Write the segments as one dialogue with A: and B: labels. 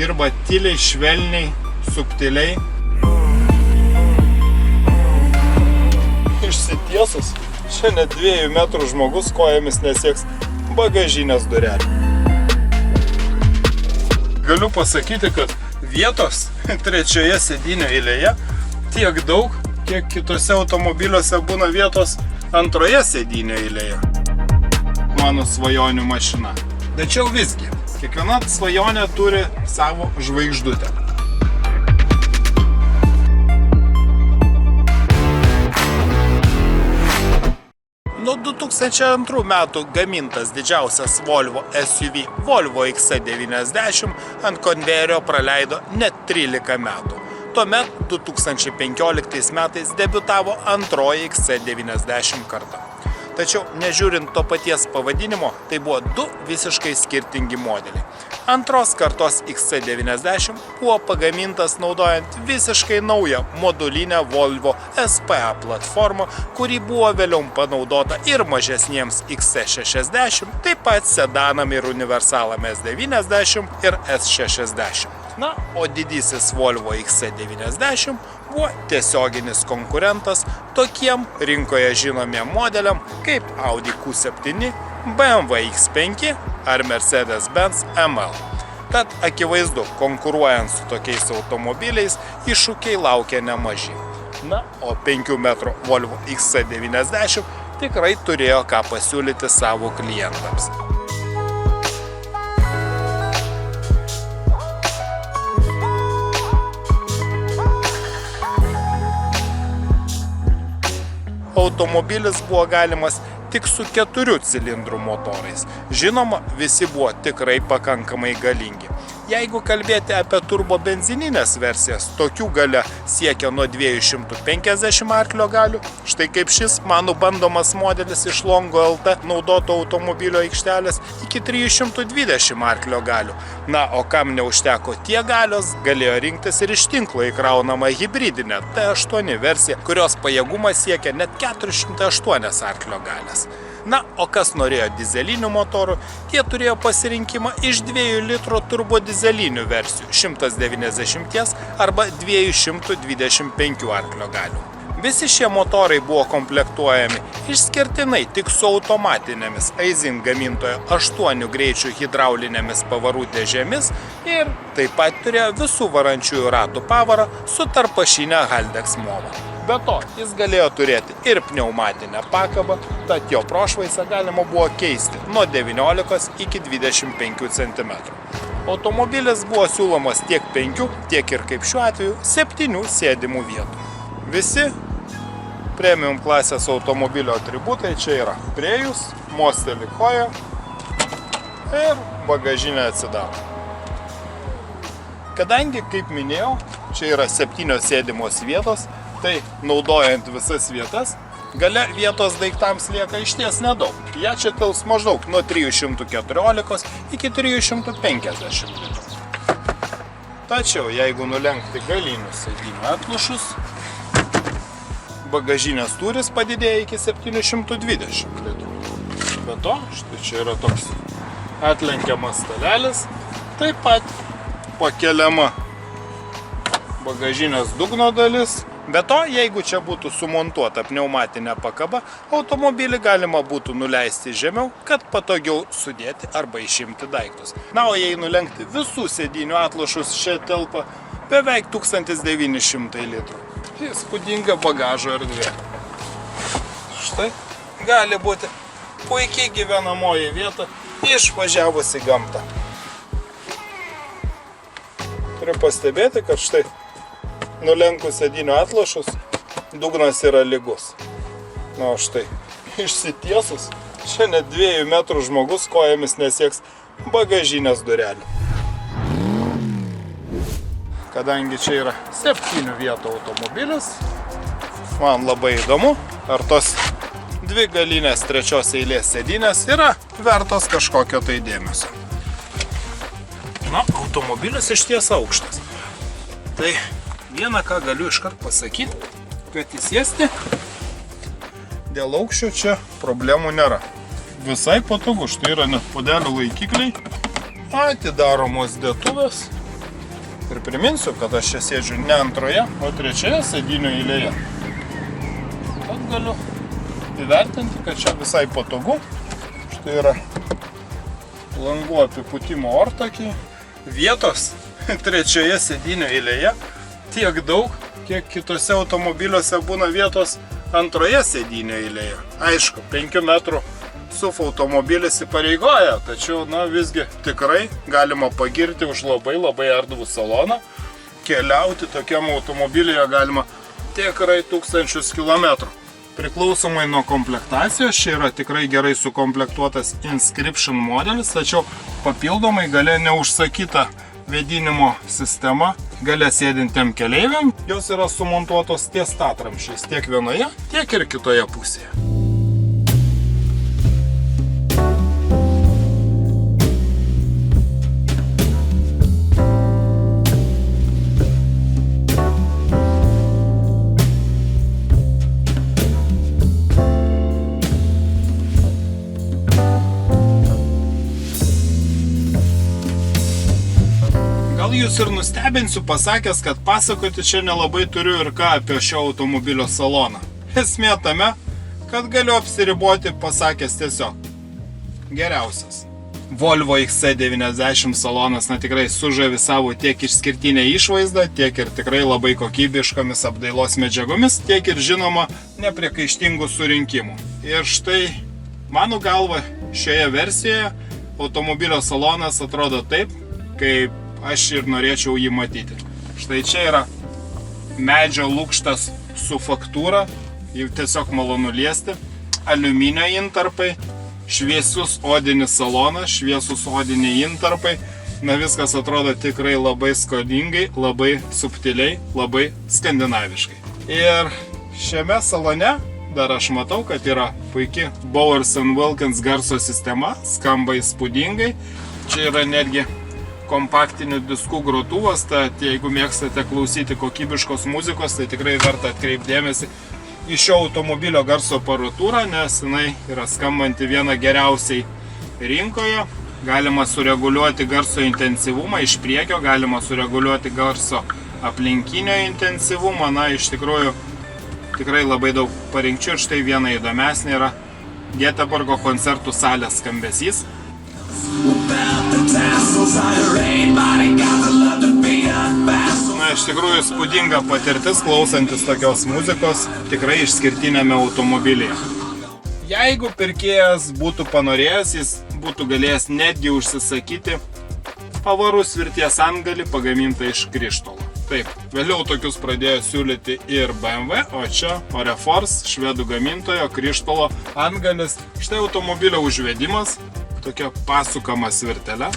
A: dirba tyliai, švelniai, subtiliai. Išsitiesus, čia net 2 metrų žmogus kojomis nesieks bagažinės durelį. Galiu pasakyti, kad vietos 3 sėdynio eilėje tiek daug, kiek kitose automobiliuose būna vietos 2 sėdynio eilėje. Mano svajonių mašina. Tačiau visgi, kiekviena svajonė turi savo žvaigždutę. Nuo 2002 metų gamintas didžiausias Volvo SUV Volvo XC90 ant konvejerio praleido net 13 metų. Tuomet 2015 metais debiutavo antroji XC90 karta. Tačiau, nežiūrint to paties pavadinimo, tai buvo 2 visiškai skirtingi modeliai. Antros kartos XC90 buvo pagamintas naudojant visiškai naują modulinę Volvo SPA platformą, kuri buvo vėliau panaudota ir mažesniems XC60, taip pat sedanam ir universalam S90 ir S60. Na, o didysis Volvo XC90 buvo tiesioginis konkurentas tokiem rinkoje žinomiem modeliam kaip Audi Q7, BMW X5 ar Mercedes-Benz ML. Tad akivaizdu, konkuruojant su tokiais automobiliais, iššūkiai laukia nemaži. Na, o 5 metrų Volvo XC90 tikrai turėjo ką pasiūlyti savo klientams. Automobilis buvo galimas tik su 4 cilindrų motorais. Žinoma, visi buvo tikrai pakankamai galingi. Jeigu kalbėti apie turbo benzininės versijas, tokių galia siekia nuo 250 arklio galių, štai kaip šis mano bandomas modelis iš Longo LT naudoto automobilio aikštelės, iki 320 arklio galių. Na, o kam neužteko tiek galios, galėjo rinktis ir iš tinklo įkraunamą hibridinę T8 versiją, kurios pajėgumas siekia net 408 arklio galės. Na, o kas norėjo dizelinių motorų, tie turėjo pasirinkimą iš 2 litrų turbo dizelinių versijų 190 arba 225 arklio galių. Visi šie motorai buvo komplektuojami išskirtinai tik su automatinėmis Aisin gamintojo 8 greičių hidraulinėmis pavarų dėžėmis ir taip pat turėjo visų varančiųjų ratų pavarą su tarpašinė Haldex mova. Be to, jis galėjo turėti ir pneumatinę pakabą, tad jo prošvaisą galima buvo keisti nuo 19 iki 25 cm. Automobilis buvo siūlomas tiek 5, tiek ir kaip šiuo atveju 7 sėdimų vietų. Visi premium klasės automobilio atributai čia yra priejus, mostelį koja ir bagažinė atsidaro. Kadangi, kaip minėjau, čia yra 7 sėdimos vietos, tai naudojant visas vietas, gale vietos daiktams lieka išties nedaug. Jie čia tils maždaug nuo 314 iki 350 litrų. Tačiau, jeigu nulenkti galinius sėdinių atlušus, bagažinės tūris padidėja iki 720 litrų. Be to, štai čia yra toks atlenkiamas stalelis, taip pat pakeliama bagažinės dugno dalis. Be to, jeigu čia būtų sumontuota pneumatinė pakaba, automobilį galima būtų nuleisti žemiau, kad patogiau sudėti arba išimti daiktus. Na, o jei nulenkti visų sėdinių atlošus, čia telpa beveik 1900 litrų. Įspūdinga bagažo erdvė. Štai gali būti puikiai gyvenamoji vieta išvažiavus į gamtą. Turiu pastebėti, kad štai nulenkus sėdinių atlošus, dugnas yra lygus. Na, o štai, išsitiesus, čia net 2 metrų žmogus kojomis nesieks bagažinės durelių. Kadangi čia yra 7 vietų automobilis, man labai įdomu, ar tos 2 galinės 3 eilės sėdynės yra vertos kažkokio tai dėmesio. Na, automobilis išties aukštas. Tai vieną, ką galiu iškart pasakyti, kad įsėsti dėl aukščio čia problemų nėra. Visai patogu, štai yra net podelių laikikliai, atidaromos dėtuvės Ir priminsiu, kad aš čia sėdžiu ne antroje, o trečioje sėdynių eilėje. Tad galiu įvertinti, kad čia visai patogu. Štai yra langų apipūtimo ortakiai. Vietos trečioje sėdynių eilėje tiek daug, kiek kitose automobiliuose būna vietos antroje sėdynių eilėje. Aišku, 5 metrų SUV automobilis įpareigoja, tačiau, visgi tikrai galima pagirti už labai erdvų saloną. Keliauti tokiam automobilyje galima tikrai 1000 kilometrų. Priklausomai nuo komplektacijos, čia yra tikrai gerai sukomplektuotas Inscription modelis, tačiau papildomai gale neužsakyta vėdinimo sistema gale sėdintiem keleiviam. Jos yra sumontuotos ties statramsčiais tiek vienoje, tiek ir kitoje pusėje. Gal jūs ir nustebinsiu pasakęs, kad pasakoti čia nelabai turiu ir ką apie šio automobilio saloną. Esmė tame, kad galiu apsiriboti pasakęs tiesiog geriausias. Volvo XC90 salonas tikrai sužavi savo tiek išskirtinę išvaizdą, tiek ir tikrai labai kokybiškomis apdailos medžiagomis, tiek ir žinoma nepriekaištingų surinkimų. Ir štai, mano galva, šioje versijoje automobilio salonas atrodo taip, kaip aš ir norėčiau jį matyti. Štai čia yra medžio lukštas su faktūra, jį tiesiog malonu liesti, aliuminio intarpai, šviesus odinis salonas, šviesus odiniai intarpai. Viskas atrodo tikrai labai skoningai, labai subtiliai, labai skandinaviškai. Ir šiame salone dar aš matau, kad yra puiki Bowers & Wilkins garso sistema, skamba įspūdingai. Čia yra netgi kompaktinių diskų grotuvas, tad jeigu mėgstate klausyti kokybiškos muzikos, tai tikrai verta atkreipdėmėsi į šio automobilio garso aparatūrą, nes jinai yra skambanti viena geriausiai rinkoje. Galima sureguliuoti garso intensyvumą iš priekio, galima sureguliuoti garso aplinkinio intensyvumą. Iš tikrųjų, tikrai labai daug parinkčių ir štai viena įdomesnė yra Göteborgo koncertų salės skambesys. Iš tikrųjų įspūdinga patirtis klausantis tokios muzikos tikrai išskirtinėme automobilyje. Jeigu pirkėjas būtų panorėjęs, jis būtų galėjęs netgi užsisakyti pavarų svirties antgalį pagamintą iš krištolo. Taip, vėliau tokius pradėjo siūlyti ir BMW, o čia Orefors, švedų gamintojo krištolo antgalis. Štai automobilio užvedimas, tokia pasukama svirtelė.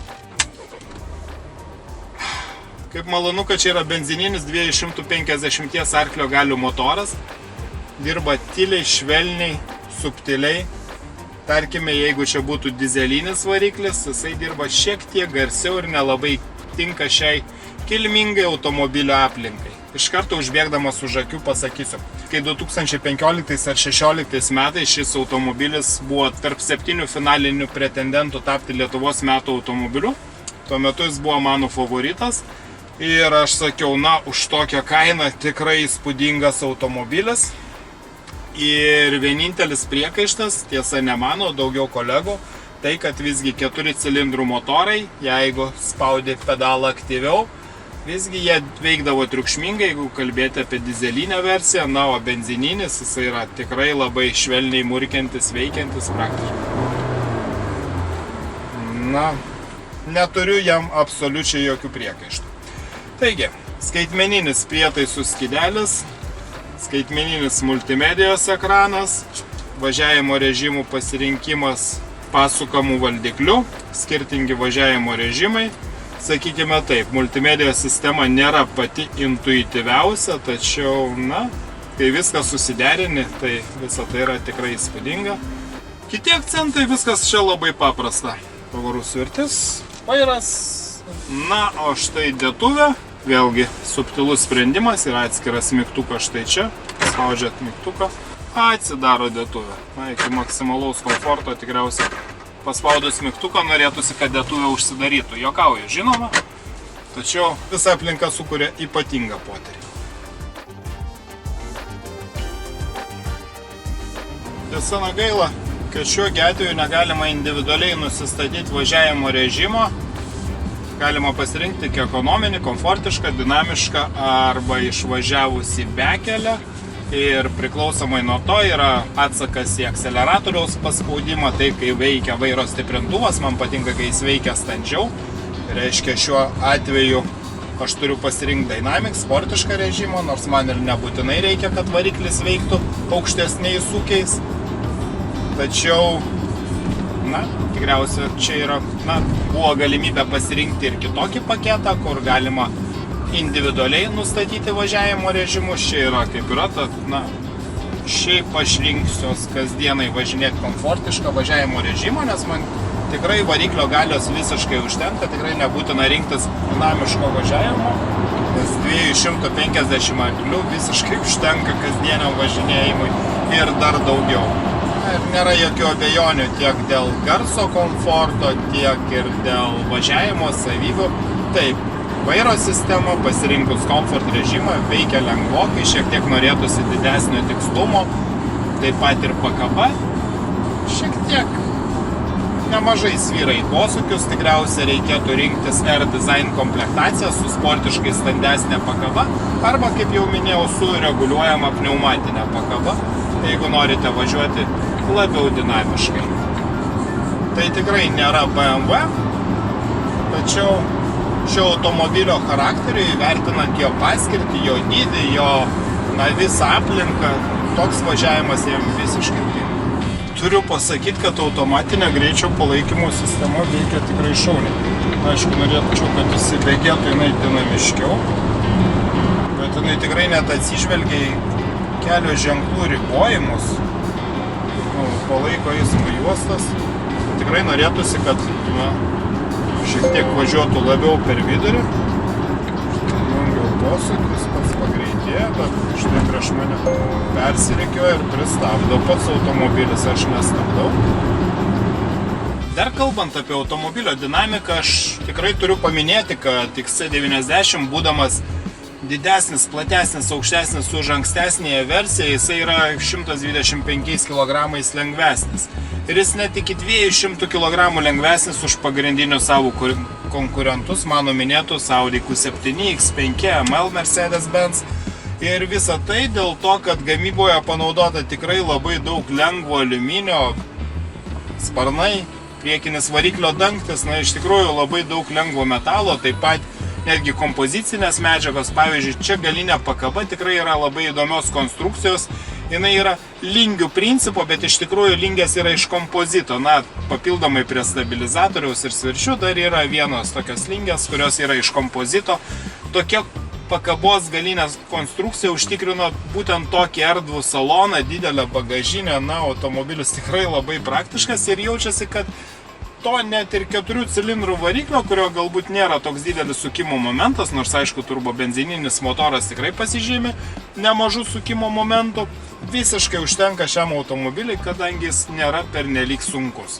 A: Kaip malonu, kad čia yra benzininis 250 arklio galių motoras. Dirba tyliai, švelniai, subtiliai. Tarkime, jeigu čia būtų dizelinis variklis, jisai dirba šiek tiek garsiau ir nelabai tinka šiai kilmingai automobilio aplinkai. Iš karto užbėgdamas už akių pasakysiu, kai 2015 ar 2016 metais šis automobilis buvo tarp 7 finalinių pretendentų tapti Lietuvos metų automobiliu, tuo metu jis buvo mano favoritas. Ir aš sakiau, už tokią kainą tikrai įspūdingas automobilis. Ir vienintelis priekaištas, tiesa ne mano, daugiau kolegų, tai kad visgi 4 cilindrų motorai, jeigu spaudi pedalą aktyviau, visgi jie veikdavo triukšmingai, jeigu kalbėti apie dizelinę versiją, o benzininis jis yra tikrai labai švelniai murkiantis, veikiantis praktiškai. Neturiu jam absoliučiai jokių priekaištų. Taigi, skaitmeninis prietaisų skydelis, skaitmeninis multimedijos ekranas, važiavimo režimų pasirinkimas pasukamų valdiklių, skirtingi važiavimo režimai. Sakykime taip, multimedijos sistema nėra pati intuityviausia, tačiau, kai viskas susiderini, tai visa tai yra tikrai įspūdinga. Kiti akcentai, viskas čia labai paprasta. Pavarų svirtis, vairas, o štai dėtuvė, vėlgi subtilus sprendimas, yra atskiras mygtukas štai čia, spaudžiat mygtuką, atsidaro dėtuvė. Iki maksimalaus komforto tikriausiai paspaudus mygtuką norėtųsi, kad dėtuvė užsidarytų. Jokauju, žinoma, Tačiau visa aplinka sukuria ypatingą potyrį. Tiesa, gaila, kad šiuo atveju negalima individualiai nusistatyti važiavimo režimo. Galima pasirinkti tik ekonominį, komfortišką, dinamišką arba išvažiavusį bekelę. Ir priklausomai nuo to yra atsakas į akceleratoriaus paspaudimą, taip kai veikia vairo stiprintuvas, man patinka, kai jis veikia standžiau. Reiškia, šiuo atveju aš turiu pasirinkti Dynamic, sportišką režimą, nors man ir nebūtinai reikia, kad variklis veiktų aukštesniais sūkiais. Tačiau, tikriausiai čia yra, buvo galimybė pasirinkti ir kitokį paketą, kur galima individualiai nustatyti važiavimo režimus. Čia yra kaip yra, šiaip aš rinksiuos kasdienai važinėti komfortišką važiavimo režimą, nes man tikrai variklio galios visiškai užtenka, tikrai nebūtina rinktis dinamiško važiavimo, nes 250 arklių visiškai užtenka kasdieniam važinėjimui ir dar daugiau. Ir nėra jokių abejonių tiek dėl garso komforto, tiek ir dėl važiavimo savybių. Taip, vairo sistema pasirinkus komfort režimą veikia lengvokai, šiek tiek norėtųsi didesnio tikslumo, taip pat ir pakaba. Šiek tiek nemažai svyra į posūkius, tikriausiai reikėtų rinktis R-Design komplektaciją su sportiškai standesnė pakaba arba, kaip jau minėjau, su reguliuojama pneumatinė pakaba, jeigu norite važiuoti labiau dinamiškai. Tai tikrai nėra BMW, tačiau šio automobilio charakterį, įvertinant jo paskirtį, jo dydį, jo visą aplinką, toks važiavimas jam visiškai tinka. Turiu pasakyti, kad automatinė greičio palaikymo sistema veikia tikrai šauniai. Aišku, norėčiau, kad įsibėgėtų jinai dinamiškiau, bet jinai tikrai net atsižvelgia į kelio ženklų ribojimus, palaiko eismo juostas. Tikrai norėtųsi, kad šiek tiek važiuotų labiau per vidurį. Jungiau posūkis, pats pagreitėja, bet štai prieš mane persirikioja ir pristabdo pats automobilis, aš nestabdau. Dar kalbant apie automobilio dinamiką, aš tikrai turiu paminėti, kad XC90, būdamas didesnis, platesnis, aukštesnis už ankstesnėje versiją, jisai yra 125 kg lengvesnis. Ir jis net iki 200 kg lengvesnis už pagrindinius savo konkurentus, mano minėtus Audi Q7, X5, ML Mercedes-Benz. Ir visa tai dėl to, kad gamyboje panaudota tikrai labai daug lengvo aliuminio, sparnai, priekinis variklio dangtis, iš tikrųjų labai daug lengvo metalo, taip pat netgi kompozicinės medžiagos. Pavyzdžiui, čia galinė pakaba tikrai yra labai įdomios konstrukcijos. Jinai yra lingių principo, bet iš tikrųjų lingės yra iš kompozito. Papildomai prie stabilizatoriaus ir svirčių dar yra vienos tokios lingės, kurios yra iš kompozito. Tokia pakabos galinės konstrukcija užtikrino būtent tokį erdvų saloną, didelę bagažinę. Automobilis tikrai labai praktiškas ir jaučiasi, kad to net ir 4 cilindrų variklio, kurio galbūt nėra toks didelis sukimo momentas, nors aišku turbobenzininis motoras tikrai pasižymi nemažų sukimo momentų, visiškai užtenka šiam automobiliui, kadangi jis nėra pernelyg sunkus.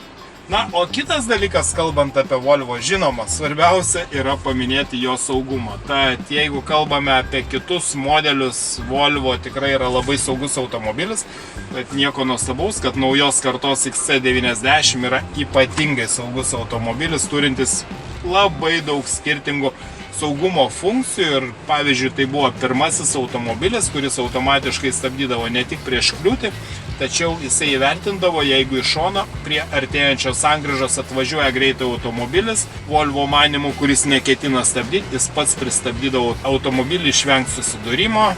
A: O kitas dalykas, kalbant apie Volvo, žinoma, svarbiausia yra paminėti jo saugumą. Tad jeigu kalbame apie kitus modelius, Volvo tikrai yra labai saugus automobilis, bet nieko nuostabaus, kad naujos kartos XC90 yra ypatingai saugus automobilis, turintis labai daug skirtingų saugumo funkcijų. Ir pavyzdžiui, tai buvo pirmasis automobilis, kuris automatiškai stabdydavo ne tik prieš kliūtį, tačiau jisai įvertindavo, jeigu iš šono prie artėjančios sankryžos atvažiuoja greitai automobilis, Volvo manymu, kuris neketina stabdyti, jis pats pristabdydavo automobilį išvengti susidūrimo.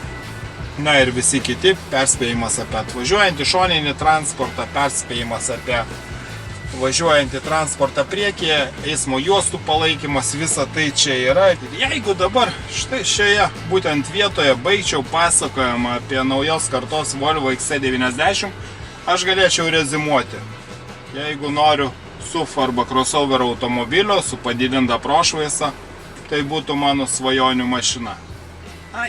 A: Ir visi kiti, perspėjimas apie atvažiuojantį šoninį transportą, perspėjimas apie važiuojantį transportą priekyje, eismo juostų palaikymas, visa tai čia yra. Jeigu dabar štai šioje būtent vietoje baigčiau pasakojimą apie naujos kartos Volvo XC90, aš galėčiau rezimuoti. Jeigu noriu SUV arba crossover automobilio su padidinta prošvaisa, tai būtų mano svajonių mašina.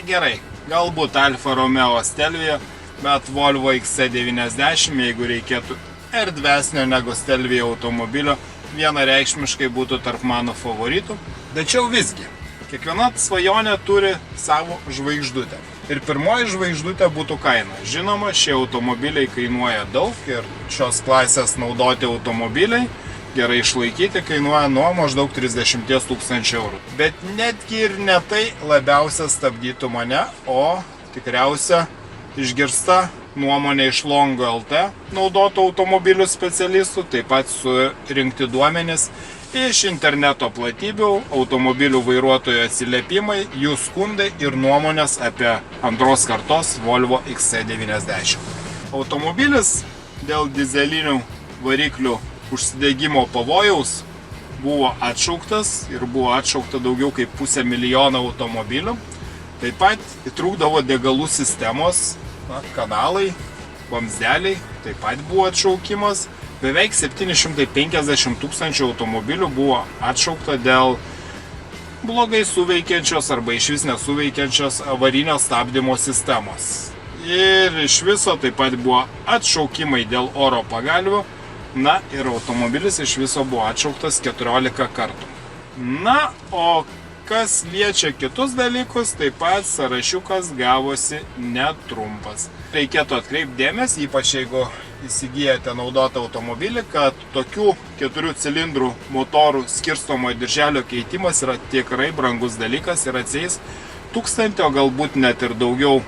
A: Gerai, galbūt Alfa Romeo Stelvia, bet Volvo XC90, jeigu reikėtų erdvesnio negu Stelvia automobilio, vienareikšmiškai būtų tarp mano favoritų. Tačiau visgi, Kiekviena svajonė turi savo žvaigždutę. Ir pirmoji žvaigždutė būtų kaina. Žinoma, šie automobiliai kainuoja daug ir šios klasės naudoti automobiliai, gerai išlaikyti, kainuoja nuo maždaug 30 000 eurų. Bet netgi ir ne tai labiausia stabdytų mane, o tikriausia išgirsta nuomonė iš Longo LT naudotų automobilių specialistų, taip pat surinkti duomenis iš interneto platybių, automobilių vairuotojų atsiliepimai, jų skundai ir nuomonės apie antros kartos Volvo XC90. Automobilis dėl dizelinių variklių užsidegimo pavojaus buvo atšauktas ir buvo atšaukta daugiau kaip 500 000 automobilių. Taip pat įtrūkdavo degalų sistemos, kanalai, vamzdeliai, taip pat buvo atšaukimas. Beveik 750 000 automobilių buvo atšaukta dėl blogai suveikiančios arba išvis nesuveikiančios avarinio stabdymo sistemos. Ir iš viso taip pat buvo atšaukimai dėl oro pagalvių. Na ir automobilis iš viso buvo atšauktas 14 kartų. Na, o kas liečia kitus dalykus, taip pat sąrašiukas gavosi netrumpas. Reikėtų atkreipti dėmesį, ypač jeigu įsigijate naudotą automobilį, kad tokių 4 cilindrų motorų skirstomo dirželio keitimas yra tikrai brangus dalykas ir atsieis 1000, o galbūt net ir daugiau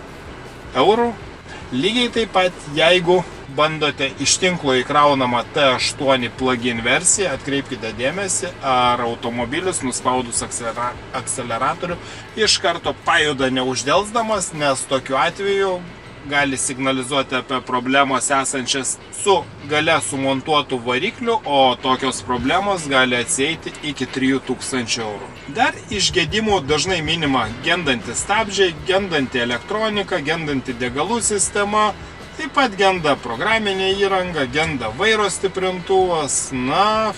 A: eurų. Lygiai taip pat, jeigu bandote iš tinklo įkraunamą T8 plug-in versiją, atkreipkite dėmesį, ar automobilis nuspaudus akceleratorių iš karto pajuda neuždelsdamas, nes tokiu atveju gali signalizuoti apie problemas esančias su gale sumontuotų variklių, o tokios problemos gali atsieiti iki 3000 eurų. Dar iš gedimų dažnai minima gendanti stabdžiai, gendanti elektronika, gendanti degalų sistema, taip pat genda programinė įranga, genda vairo stiprintuvas, na,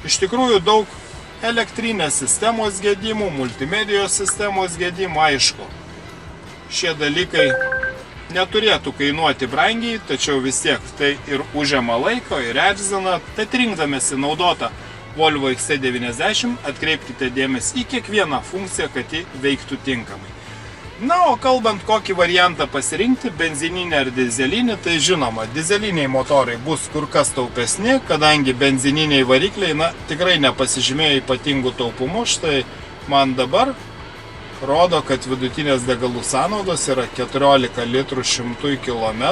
A: iš tikrųjų daug elektrinės sistemos gedimų, multimedijos sistemos gedimų, aišku. Šie dalykai neturėtų kainuoti brangiai, tačiau vis tiek tai ir užima laiko, ir erzina. Tad rinkdamėsi naudotą Volvo XC90 atkreipkite dėmesį į kiekvieną funkciją, kad ji veiktų tinkamai. Na, o kalbant kokį variantą pasirinkti, benzininį ar dizelinį, tai žinoma, dizeliniai motorai bus kur kas taupesni, kadangi benzininiai varikliai, tikrai nepasižymėjo ypatingų taupumų. Štai man dabar rodo, kad vidutinės degalų sąnaudos yra 14 litrų 100 km.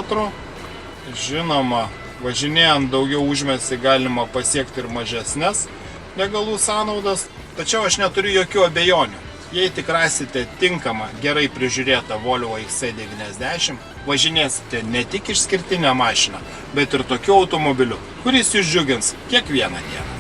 A: Žinoma, važinėjant daugiau užmestį galima pasiekti ir mažesnės degalų sąnaudas, tačiau aš neturiu jokių abejonių. Jei tik rasite tinkamą, gerai prižiūrėtą Volvo XC90, važinėsite ne tik išskirtinę mašiną, bet ir tokiu automobiliu, kuris jūs džiugins kiekvieną dieną.